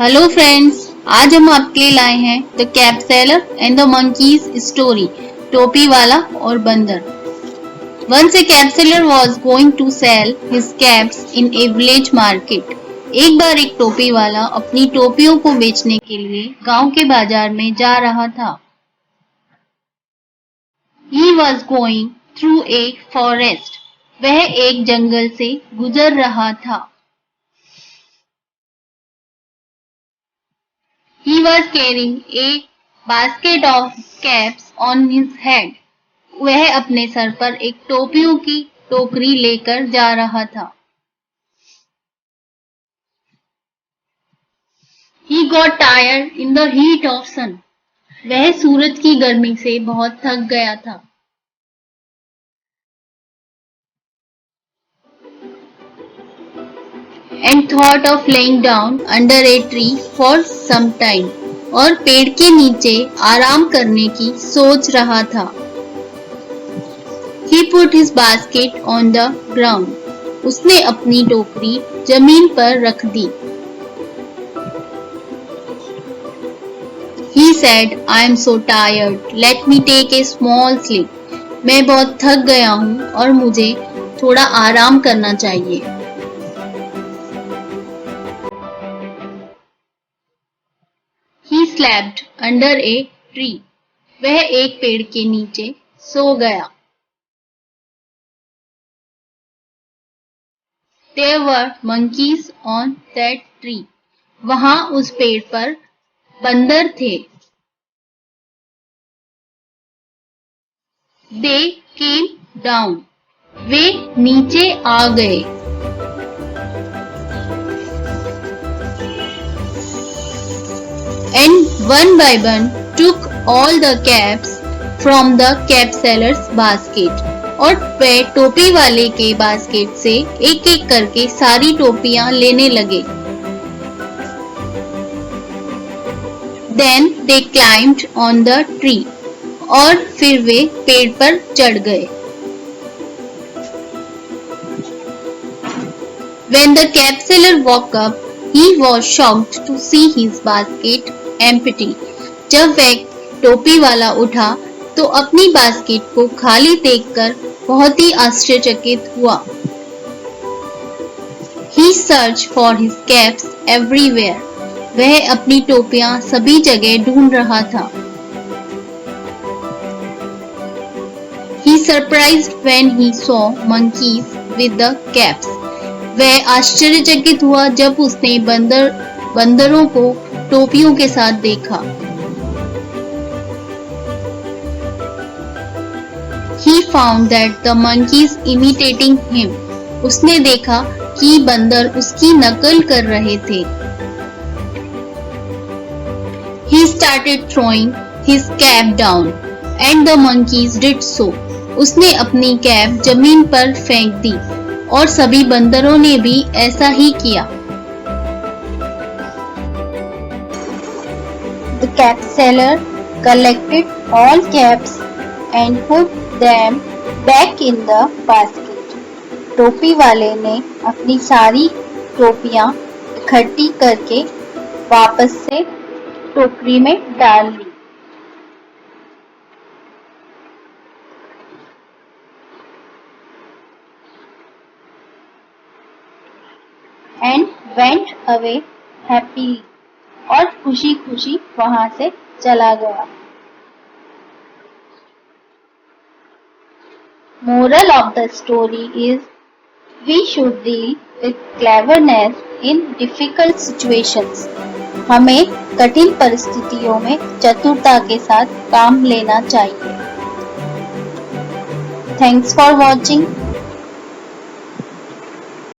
Hello friends, आज हम आपके लिए लाए हैं the cap seller and the monkeys story, टोपी वाला और बंदर। Once a cap seller was going to sell his caps in a village market. एक बार एक टोपी वाला अपनी टोपियों को बेचने के लिए गांव के बाजार में जा रहा था। He was going through a forest. वह एक जंगल से गुजर रहा था। He was carrying a basket of caps on his head. वह अपने सर पर एक टोपियों की टोकरी लेकर जा रहा था। He got tired in the heat of sun. वह सूरज की गर्मी से बहुत थक गया था। And thought of laying down under a tree for some time. और पेड़ के नीचे आराम करने की सोच रहा था। He put his basket on the ground. उसने अपनी टोकरी जमीन पर रख दी। He said, I am so tired. Let me take a small sleep. मैं बहुत थक गया हूँ और मुझे थोड़ा आराम करना चाहिए। He slept under a tree. वह एक पेड़ के नीचे सो गया। There were monkeys on that tree. वहां उस पेड़ पर बंदर थे। They came down. वे नीचे आ गए। And one by one took all the caps from the cap seller's basket. और वे टोपी वाले के बास्केट से एक एक करके सारी टोपियां लेने लगे। Then they climbed on the tree. और फिर वे पेड़ पर चढ़ गए। When the cap seller woke up, he was shocked to see his basket empty. जब वह टोपी वाला उठा तो अपनी बास्केट को खाली देखकर बहुत ही आश्चर्यचकित हुआ। He searched for his caps everywhere. वह अपनी टोपियां सभी जगह ढूंढ रहा था। He surprised when he saw monkeys with the caps. वह आश्चर्यचकित हुआ जब उसने बंदरों को टोपियों के साथ देखा। He found that the monkeys imitating him. उसने देखा कि बंदर उसकी नकल कर रहे थे। He started throwing his cap down, and the monkeys did so. उसने अपनी कैप जमीन पर फेंक दी और सभी बंदरों ने भी ऐसा ही किया। The cap seller collected all caps and put them back in the basket. टोपी वाले ने अपनी सारी टोपियां इकट्ठी करके वापस से टोकरी में डाल ली। And went away happily. और खुशी खुशी वहां से चला गया। Moral of the story is we should deal with cleverness in difficult situations. हमें कठिन परिस्थितियों में चतुरता के साथ काम लेना चाहिए। Thanks for watching.